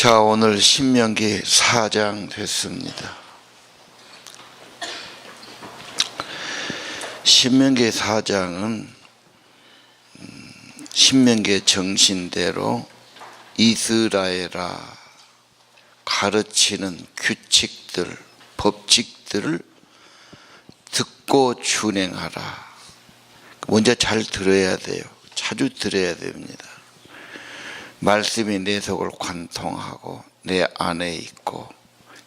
자, 오늘 신명기 4장 됐습니다. 신명기 4장은 신명기의 정신대로 이스라엘아 가르치는 규칙들, 법칙들을 듣고 준행하라. 먼저 잘 들어야 돼요. 자주 들어야 됩니다. 말씀이 내 속을 관통하고 내 안에 있고,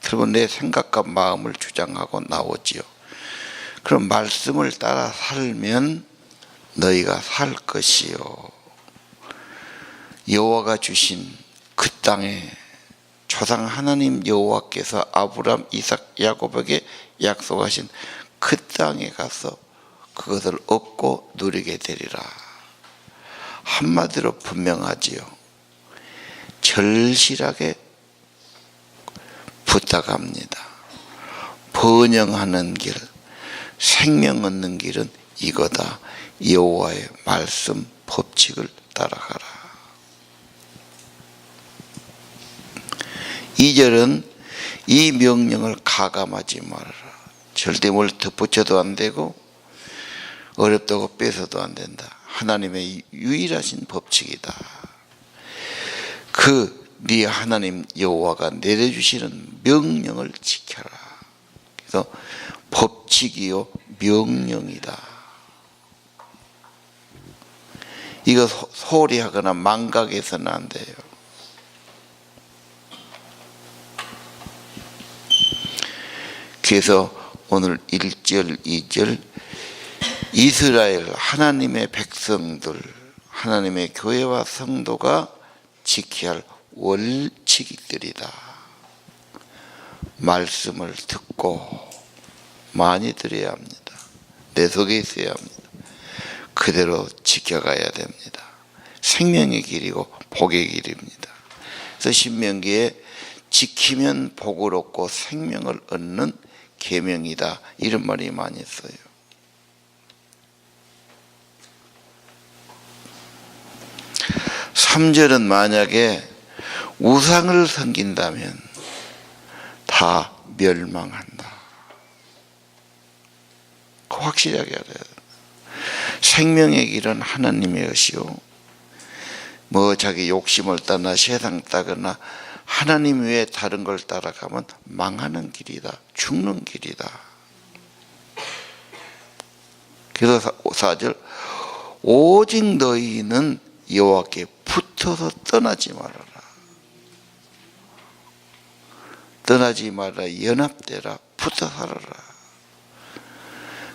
그리고 내 생각과 마음을 주장하고 나오지요. 그럼 말씀을 따라 살면 너희가 살 것이요, 여호와가 주신 그 땅에 조상 하나님 여호와께서 아브람, 이삭, 야곱에게 약속하신 그 땅에 가서 그것을 얻고 누리게 되리라. 한마디로 분명하지요. 절실하게 부탁합니다. 번영하는 길, 생명 얻는 길은 이거다. 여호와의 말씀, 법칙을 따라가라. 2절은 이 명령을 가감하지 말아라. 절대 뭘 덧붙여도 안 되고 어렵다고 뺏어도 안 된다. 하나님의 유일하신 법칙이다. 네 하나님 여호와가 내려주시는 명령을 지켜라. 그래서 법칙이요 명령이다. 이거 소홀히 하거나 망각해서는 안 돼요. 그래서 오늘 1절, 2절 이스라엘 하나님의 백성들, 하나님의 교회와 성도가 지켜야 할 원칙들이다. 말씀을 듣고 많이 들어야 합니다. 내 속에 있어야 합니다. 그대로 지켜가야 됩니다. 생명의 길이고 복의 길입니다. 그래서 신명기에 지키면 복을 얻고 생명을 얻는 계명이다, 이런 말이 많이 써요. (3절은) 만약에 우상을 섬긴다면 다 멸망한다. 확실하게 알아야 됩니다. 생명의 길은 하나님의 것이요, 자기 욕심을 따나 세상 따거나 하나님 외에 다른 걸 따라가면 망하는 길이다, 죽는 길이다. 그래서 4절 오직 너희는 여호와께 붙어서 떠나지 말아라. 떠나지 말아라. 연합되라. 붙어 살아라.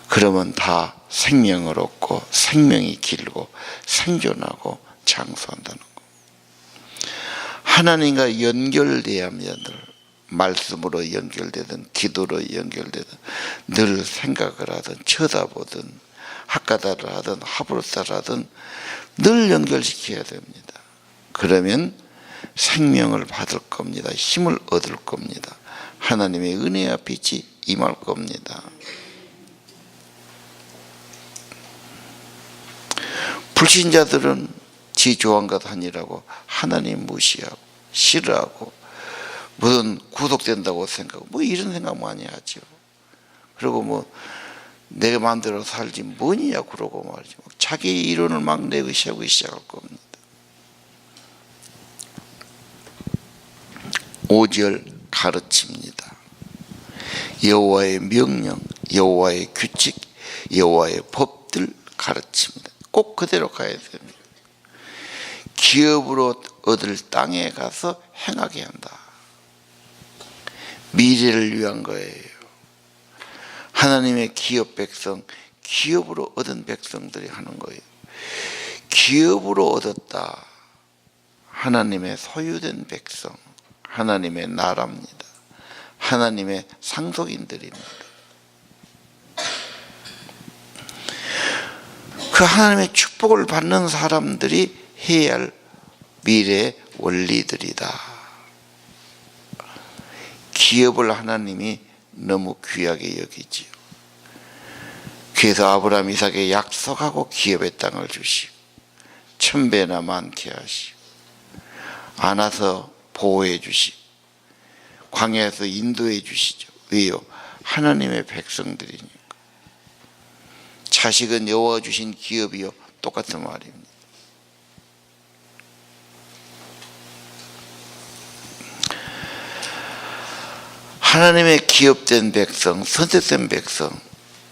그러면 다 생명을 얻고 생명이 길고 생존하고 장수한다는 거. 하나님과 연결되어야만, 말씀으로 연결되든 기도로 연결되든 늘 생각을 하든 쳐다보든 학가다를 하든 하브르사를 하든 늘 연결시켜야 됩니다. 그러면 생명을 받을 겁니다. 힘을 얻을 겁니다. 하나님의 은혜와 빛이 임할 겁니다. 불신자들은 지 좋아한 것 아니라고 하나님 무시하고 싫어하고 무슨 구속된다고 생각하고 이런 생각 많이 하죠. 그리고 내가 마음대로 살지 뭐냐 그러고 말이죠. 자기 이론을 막 내세우기 시작할 겁니다. 5절 가르칩니다. 여호와의 명령, 여호와의 규칙, 여호와의 법들 가르칩니다. 꼭 그대로 가야 됩니다. 기업으로 얻을 땅에 가서 행하게 한다. 미래를 위한 거예요. 하나님의 기업 백성, 기업으로 얻은 백성들이 하는 거예요. 기업으로 얻었다. 하나님의 소유된 백성, 하나님의 나라입니다. 하나님의 상속인들입니다. 그 하나님의 축복을 받는 사람들이 해야 할 미래의 원리들이다. 기업을 하나님이 너무 귀하게 여기지요. 그래서 아브라함, 이삭에게 약속하고 기업의 땅을 주시고 1000배나 많게 하시고 안아서 보호해 주시고 광야에서 인도해 주시죠. 왜요? 하나님의 백성들이니까. 자식은 여호와가 주신 기업이요. 똑같은 말입니다. 하나님의 기업된 백성, 선택된 백성,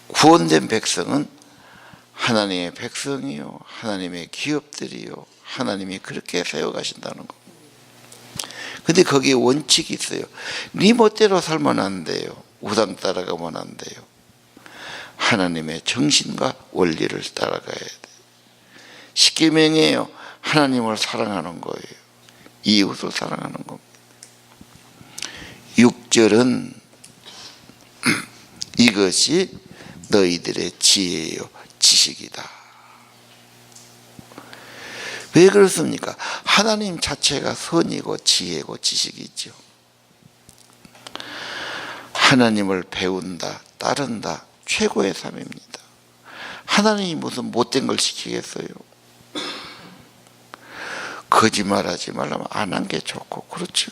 구원된 백성은 하나님의 백성이요, 하나님의 기업들이요, 하나님이 그렇게 세워가신다는 겁니다. 근데 거기에 원칙이 있어요. 네 멋대로 살면 안 돼요. 우상 따라가면 안 돼요. 하나님의 정신과 원리를 따라가야 돼요. 십계명이에요. 하나님을 사랑하는 거예요. 이웃을 사랑하는 겁니다. 6절은 이것이 너희들의 지혜요 지식이다. 왜 그렇습니까? 하나님 자체가 선이고 지혜고 지식이죠. 하나님을 배운다, 따른다, 최고의 삶입니다. 하나님이 무슨 못된 걸 시키겠어요? 거짓말하지 말라면 안 한 게 좋고, 그렇죠.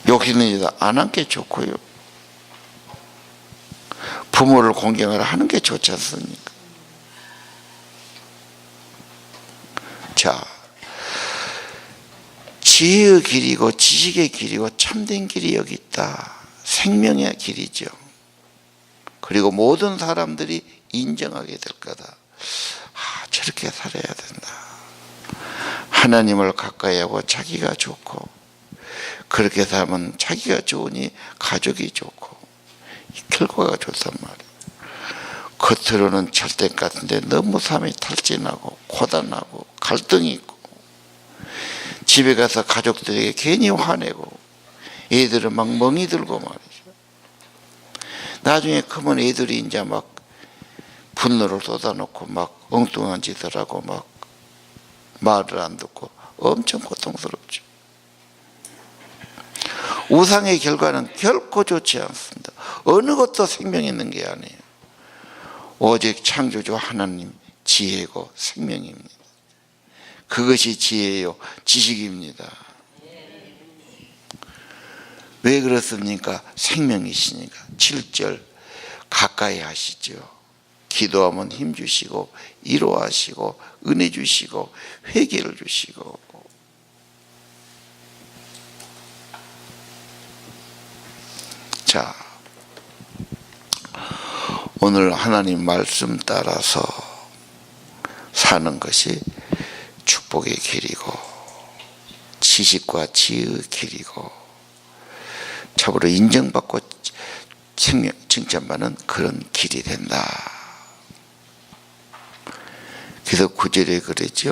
욕심은 안 한 게 좋고요. 부모를 공경하라 하는 게 좋지 않습니까? 자, 지혜의 길이고 지식의 길이고 참된 길이 여기 있다. 생명의 길이죠. 그리고 모든 사람들이 인정하게 될 거다. 아, 저렇게 살아야 된다. 하나님을 가까이 하고 자기가 좋고, 그렇게 살면 자기가 좋으니 가족이 좋고 결과가 좋단 말이에요. 겉으로는 절대 같은데 너무 삶이 탈진하고 고단하고 갈등이 있고, 집에 가서 가족들에게 괜히 화내고 애들은 막 멍이 들고 말이죠. 나중에 크면 애들이 이제 막 분노를 쏟아놓고 막 엉뚱한 짓을 하고 막 말을 안 듣고 엄청 고통스럽죠. 우상의 결과는 결코 좋지 않습니다. 어느 것도 생명 있는 게 아니에요. 오직 창조주 하나님 지혜고 생명입니다. 그것이 지혜요 지식입니다. 왜 그렇습니까? 생명이시니까. 7절 가까이 하시죠. 기도하면 힘 주시고 위로하시고 은혜 주시고 회개를 주시고. 자, 오늘 하나님 말씀 따라서 사는 것이 축복의 길이고 지식과 지혜의 길이고 참으로 인정받고 칭찬받는 그런 길이 된다. 그래서 9절에 그러죠.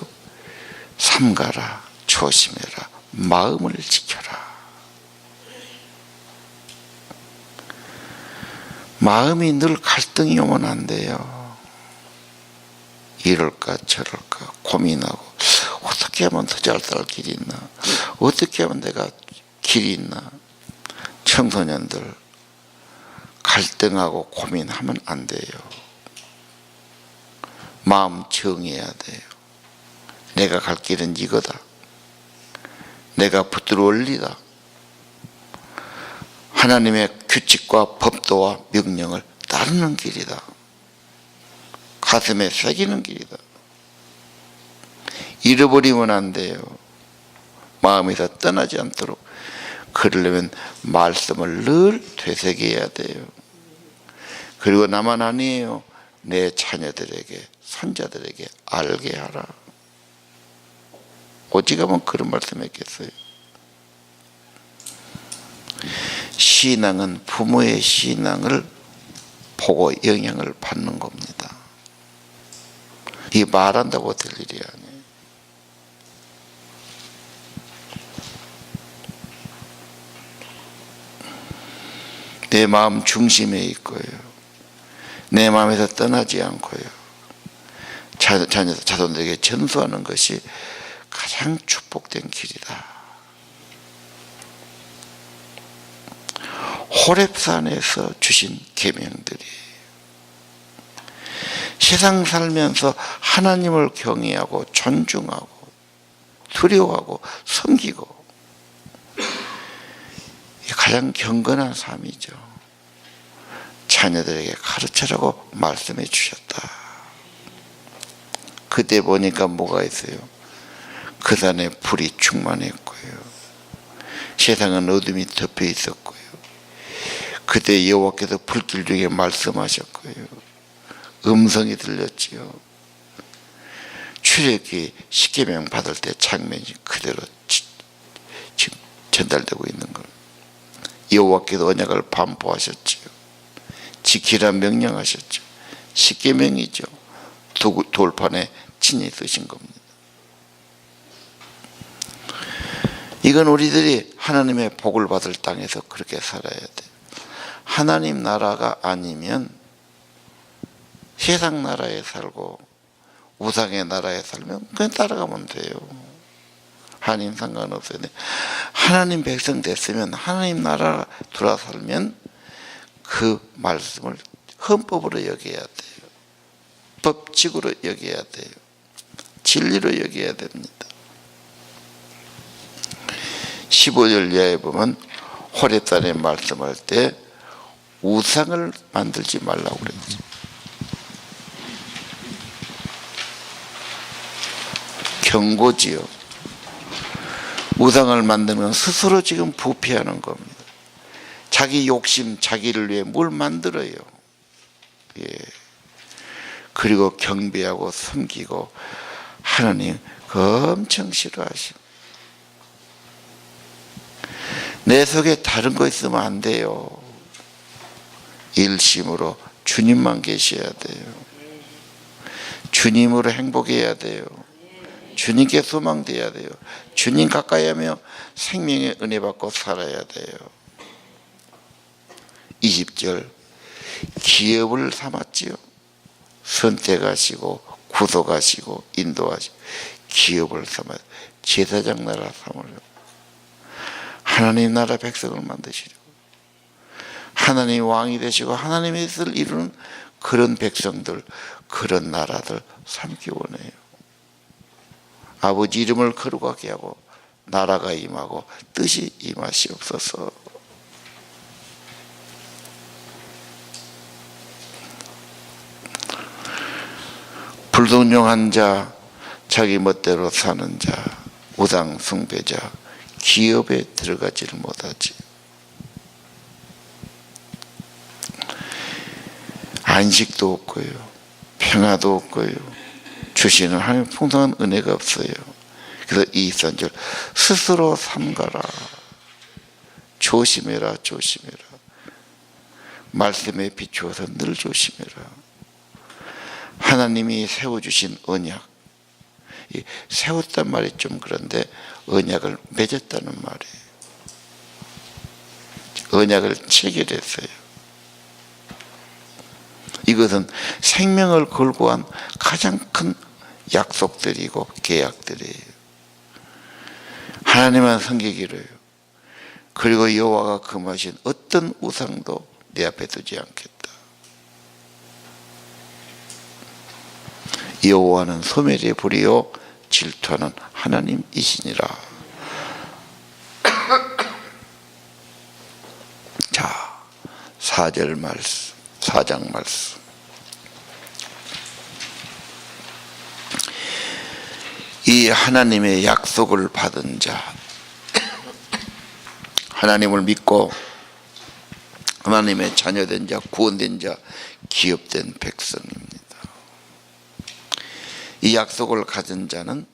삼가라, 조심해라, 마음을 지켜라. 마음이 늘 갈등이 오면 안 돼요. 이럴까 저럴까 고민하고, 어떻게 하면 더 잘 살 길이 있나, 어떻게 하면 내가 길이 있나. 청소년들 갈등하고 고민하면 안 돼요. 마음 정해야 돼요. 내가 갈 길은 이거다. 내가 붙들어 올리다. 하나님의 규칙과 법도와 명령을 따르는 길이다. 가슴에 새기는 길이다. 잃어버리면 안 돼요. 마음에서 떠나지 않도록. 그러려면 말씀을 늘 되새겨야 돼요. 그리고 나만 아니에요. 내 자녀들에게, 손자들에게 알게 하라. 오직하면 그런 말씀했겠어요. 신앙은 부모의 신앙을 보고 영향을 받는 겁니다. 이 말한다고 될 일이 아니에요. 내 마음 중심에 있고요. 내 마음에서 떠나지 않고요. 자손들에게 전수하는 것이 가장 축복된 길이다. 호렙산에서 주신 계명들이 세상 살면서 하나님을 경외하고 존중하고 두려워하고 섬기고, 가장 경건한 삶이죠. 자녀들에게 가르쳐라고 말씀해 주셨다. 그때 보니까 뭐가 있어요? 그 산에 불이 충만했고요, 세상은 어둠이 덮여 있었고요, 그때 여호와께서 불길 중에 말씀하셨고요, 음성이 들렸지요. 출애굽기 10계명 받을 때 장면이 그대로 지금 전달되고 있는 걸. 여호와께서 언약을 반포하셨지요. 지키라 명령하셨죠. 10계명이죠. 돌판에 친히 쓰신 겁니다. 이건 우리들이 하나님의 복을 받을 땅에서 그렇게 살아야 돼요. 하나님 나라가 아니면 세상 나라에 살고 우상의 나라에 살면 그냥 따라가면 돼요. 하나님 상관없어요. 하나님 백성 됐으면, 하나님 나라 돌아 살면 그 말씀을 헌법으로 여겨야 돼요. 법칙으로 여겨야 돼요. 진리로 여겨야 됩니다. 15절 이하에 보면 호렙산에 말씀할 때 우상을 만들지 말라고 그랬죠. 경고지요. 우상을 만드는 건 스스로 지금 부패하는 겁니다. 자기 욕심, 자기를 위해 뭘 만들어요. 예. 그리고 경배하고 섬기고, 하나님 엄청 싫어하십니다. 내 속에 다른 거 있으면 안 돼요. 일심으로 주님만 계셔야 돼요. 주님으로 행복해야 돼요. 주님께 소망돼야 돼요. 주님 가까이 하며 생명의 은혜 받고 살아야 돼요. 20절, 기업을 삼았지요. 선택하시고 구속하시고 인도하시고 기업을 삼아 제사장 나라 삼으려고, 하나님 나라 백성을 만드시려고, 하나님 왕이 되시고 하나님의 뜻을 이루는 그런 백성들, 그런 나라들 삼기 원해요. 아버지 이름을 거룩하게 하고 나라가 임하고 뜻이 임하시옵소서. 불순종한 자, 자기 멋대로 사는 자, 우상 숭배자, 기업에 들어가지를 못하지. 안식도 없고요, 평화도 없고요, 주시는 하나님의 풍성한 은혜가 없어요. 그래서 23절, 스스로 삼가라. 조심해라, 조심해라. 말씀에 비추어서 늘 조심해라. 하나님이 세워주신 언약, 세웠단 말이 좀 그런데 언약을 맺었다는 말이에요. 언약을 체결했어요. 이것은 생명을 걸고 한 가장 큰 약속들이고 계약들이에요. 하나님만 섬기기로요. 그리고 여호와가 금하신 어떤 우상도 내 앞에 두지 않겠다. 여호와는 소멸의 불이요 질투하는 하나님이시니라. 자, 4절 말씀, 4장 말씀. 이 하나님의 약속을 받은 자, 하나님을 믿고 하나님의 자녀된 자, 구원된 자, 기업된 백성입니다. 이 약속을 가진 자는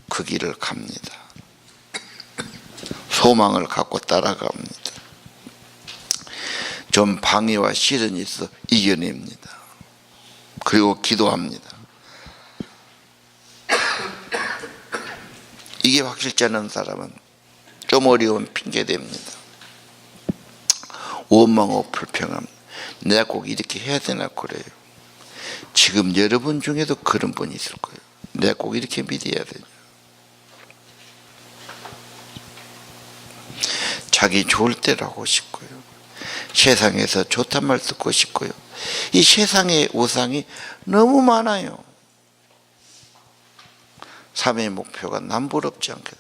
그 길을 갑니다. 소망을 갖고 따라갑니다. 좀 방해와 시련이 있어 이겨냅니다. 그리고 기도합니다. 이게 확실치 않은 사람은 좀 어려운 핑계댑니다. 원망하고 불평함. 내가 꼭 이렇게 해야 되나 그래요. 지금 여러분 중에도 그런 분이 있을 거예요. 내가 꼭 이렇게 믿어야 되냐. 자기 좋을 대로 하고 싶고요. 세상에서 좋단 말 듣고 싶고요. 이 세상의 우상이 너무 많아요. 삶의 목표가 남 부럽지 않게,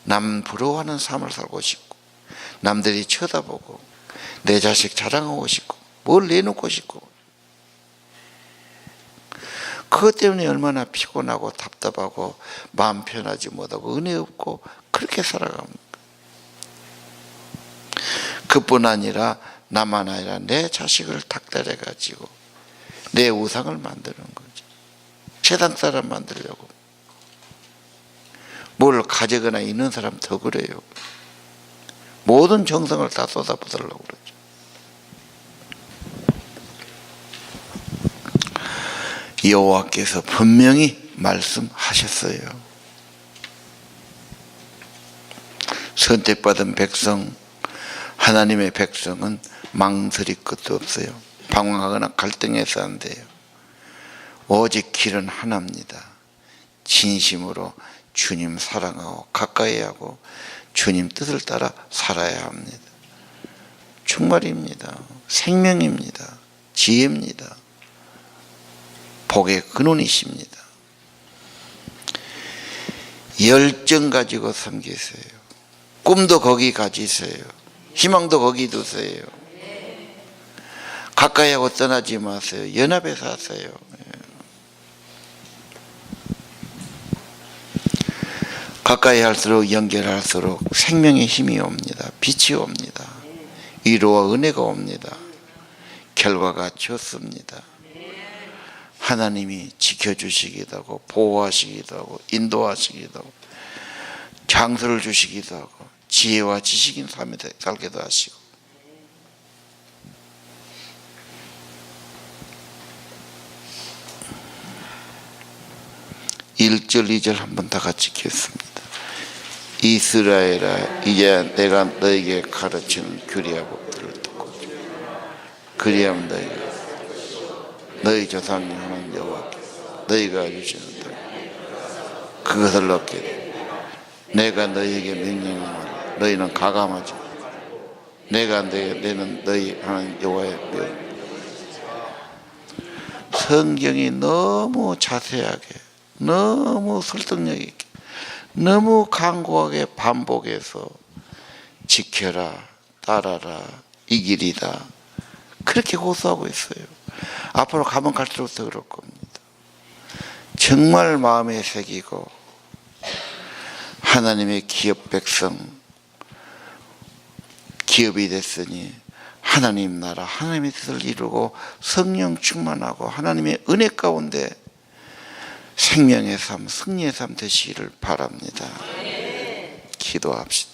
남 부러워하는 삶을 살고 싶고, 남들이 쳐다보고 내 자식 자랑하고 싶고 뭘 내놓고 싶고, 그것 때문에 얼마나 피곤하고 답답하고 마음 편하지 못하고 은혜 없고 그렇게 살아갑니다. 그뿐 아니라 나만 아니라 내 자식을 닥달해 가지고 내 우상을 만드는 거죠. 세상 사람 만들려고. 뭘 가져거나 있는 사람 더 그래요. 모든 정성을 다 쏟아부으려고 그러죠. 여호와께서 분명히 말씀하셨어요. 선택받은 백성, 하나님의 백성은 망설일 것도 없어요. 방황하거나 갈등해서 안 돼요. 오직 길은 하나입니다. 진심으로 주님 사랑하고 가까이 하고 주님 뜻을 따라 살아야 합니다. 정말입니다. 생명입니다. 지혜입니다. 복의 근원이십니다. 열정 가지고 섬기세요. 꿈도 거기 가지세요. 희망도 거기 두세요. 가까이 하고 떠나지 마세요. 연합해서 하세요. 가까이 할수록 연결할수록 생명의 힘이 옵니다. 빛이 옵니다. 위로와 은혜가 옵니다. 결과가 좋습니다. 하나님이 지켜주시기도 하고 보호하시기도 하고 인도하시기도 하고 장수를 주시기도 하고 지혜와 지식인 삶에 살게도 하시고, 1절 2절 한번 다 같이 읽겠습니다. 이스라엘아, 이제 내가 너에게 가르치는 규례와 법들을 듣고 그리하면 너희 조상님 하나님 여호와께서 너희가 주시는 땅 그것을 얻게 돼. 내가 너희에게 명령한 말 너희는 가감하지. 내가 내는 너희 하나님 여호와의 명. 성경이 너무 자세하게, 너무 설득력 있게, 너무 강고하게 반복해서 지켜라, 따라라, 이 길이다, 그렇게 호소하고 있어요. 앞으로 가면 갈수록 더 그럴 겁니다. 정말 마음에 새기고 하나님의 기업 백성, 기업이 됐으니 하나님 나라, 하나님의 뜻을 이루고 성령 충만하고 하나님의 은혜 가운데 생명의 삶, 승리의 삶 되시기를 바랍니다. 기도합시다.